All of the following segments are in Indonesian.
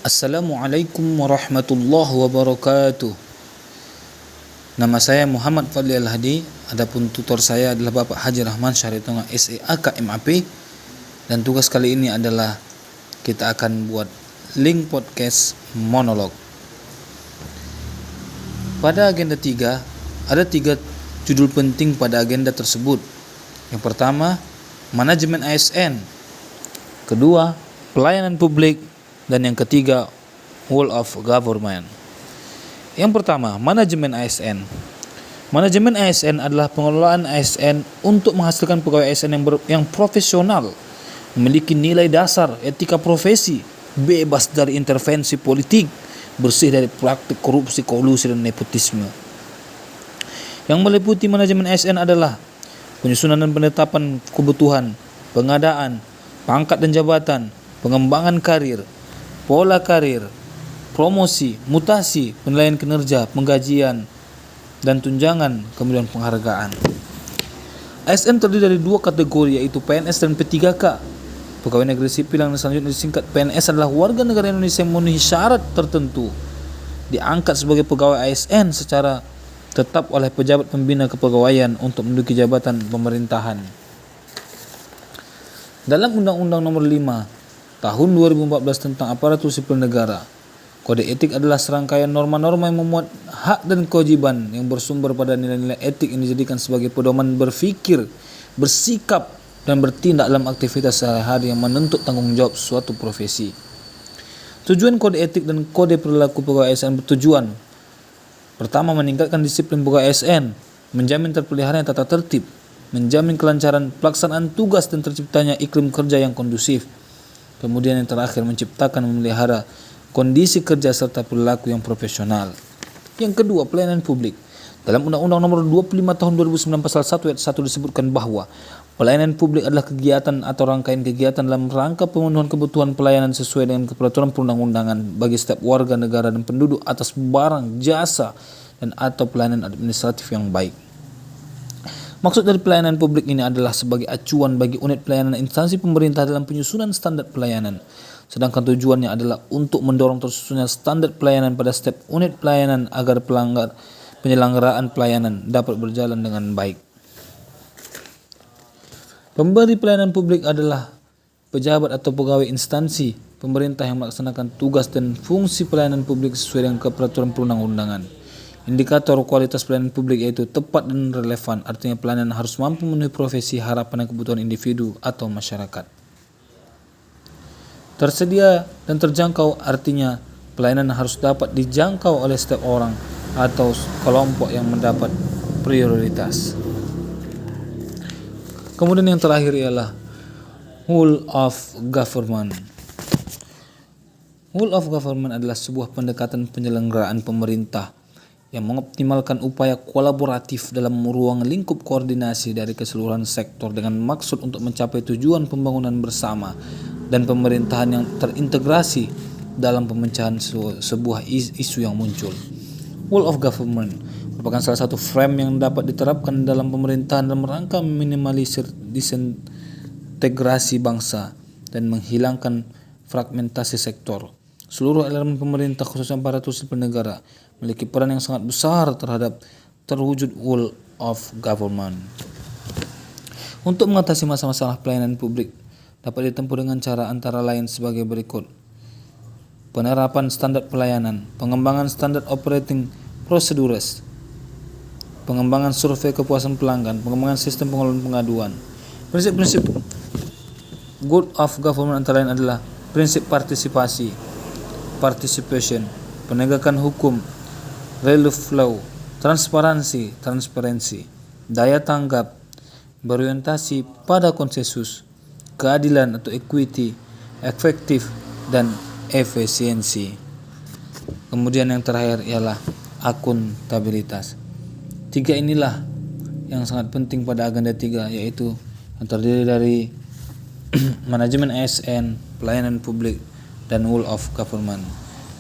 Assalamualaikum warahmatullahi wabarakatuh. Nama saya Muhammad Fadli Al-Hadi. Adapun tutor saya adalah Bapak Haji Rahman Syaritonga SEAK MAP. Dan tugas kali ini adalah kita akan buat link podcast monolog. Pada agenda 3, ada 3 judul penting pada agenda tersebut. Yang pertama, manajemen ASN. Kedua, pelayanan publik. Dan yang ketiga, whole of government. Yang pertama, manajemen ASN. Manajemen ASN adalah pengelolaan ASN untuk menghasilkan pegawai ASN yang profesional, memiliki nilai dasar etika profesi, bebas dari intervensi politik, bersih dari praktik korupsi, kolusi, dan nepotisme. Yang meliputi manajemen ASN adalah penyusunan dan penetapan kebutuhan, pengadaan, pangkat dan jabatan, pengembangan karir, pola karir, promosi, mutasi, penilaian kinerja, penggajian, dan tunjangan, kemudian penghargaan. ASN terdiri dari 2 kategori, yaitu PNS dan P3K. Pegawai negeri sipil yang selanjutnya disingkat PNS adalah warga negara Indonesia yang memenuhi syarat tertentu, diangkat sebagai pegawai ASN secara tetap oleh pejabat pembina kepegawaian untuk menduduki jabatan pemerintahan. Dalam Undang-Undang Nomor 5 Tahun 2014 tentang aparatur sipil negara, kode etik adalah serangkaian norma-norma yang memuat hak dan kewajiban yang bersumber pada nilai-nilai etik yang dijadikan sebagai pedoman berfikir, bersikap, dan bertindak dalam aktivitas sehari-hari yang menuntut tanggung jawab suatu profesi. Tujuan kode etik dan kode perilaku pegawai ASN bertujuan: pertama, meningkatkan disiplin pegawai ASN, menjamin terpeliharanya tata tertib, menjamin kelancaran pelaksanaan tugas dan terciptanya iklim kerja yang kondusif. Kemudian yang terakhir, menciptakan memelihara kondisi kerja serta perilaku yang profesional. Yang kedua, pelayanan publik. Dalam Undang-Undang Nomor 25 Tahun 2009 Pasal 1 Ayat 1 disebutkan bahwa pelayanan publik adalah kegiatan atau rangkaian kegiatan dalam rangka pemenuhan kebutuhan pelayanan sesuai dengan peraturan perundang-undangan bagi setiap warga negara dan penduduk atas barang, jasa, dan atau pelayanan administratif yang baik. Maksud dari pelayanan publik ini adalah sebagai acuan bagi unit pelayanan instansi pemerintah dalam penyusunan standar pelayanan. Sedangkan tujuannya adalah untuk mendorong tersusunnya standar pelayanan pada setiap unit pelayanan agar penyelenggaraan pelayanan dapat berjalan dengan baik. Pemberi pelayanan publik adalah pejabat atau pegawai instansi pemerintah yang melaksanakan tugas dan fungsi pelayanan publik sesuai dengan peraturan perundang-undangan. Indikator kualitas pelayanan publik yaitu tepat dan relevan, artinya pelayanan harus mampu memenuhi profesi, harapan dan kebutuhan individu atau masyarakat. Tersedia dan terjangkau, artinya pelayanan harus dapat dijangkau oleh setiap orang atau kelompok yang mendapat prioritas. Kemudian yang terakhir ialah whole of government. Whole of government adalah sebuah pendekatan penyelenggaraan pemerintah yang mengoptimalkan upaya kolaboratif dalam ruang lingkup koordinasi dari keseluruhan sektor dengan maksud untuk mencapai tujuan pembangunan bersama dan pemerintahan yang terintegrasi dalam pemecahan sebuah isu yang muncul. Whole of government merupakan salah satu frame yang dapat diterapkan dalam pemerintahan dalam rangka meminimalisir disintegrasi bangsa dan menghilangkan fragmentasi sektor. Seluruh elemen pemerintah, khususnya aparatur sipil negara, memiliki peran yang sangat besar terhadap terwujud whole of government. Untuk mengatasi masalah pelayanan publik dapat ditempuh dengan cara antara lain sebagai berikut: penerapan standar pelayanan, pengembangan standar operating procedures, pengembangan survei kepuasan pelanggan, pengembangan sistem pengelolaan pengaduan. Prinsip-prinsip good of government antara lain adalah prinsip participation, penegakan hukum, rule of law, transparansi, daya tanggap, berorientasi pada konsensus, keadilan atau equity, efektif, dan efisiensi. Kemudian yang terakhir ialah akuntabilitas. 3 inilah yang sangat penting pada agenda 3, yaitu yang terdiri dari manajemen ASN, pelayanan publik, dan whole of government.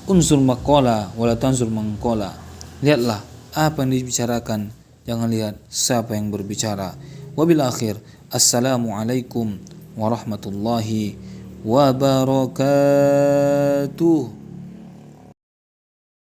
Unsur maqala wala tanzur mangqala. Lihatlah apa yang dibicarakan, jangan lihat siapa yang berbicara. Wabil akhir, assalamualaikum warahmatullahi wabarakatuh.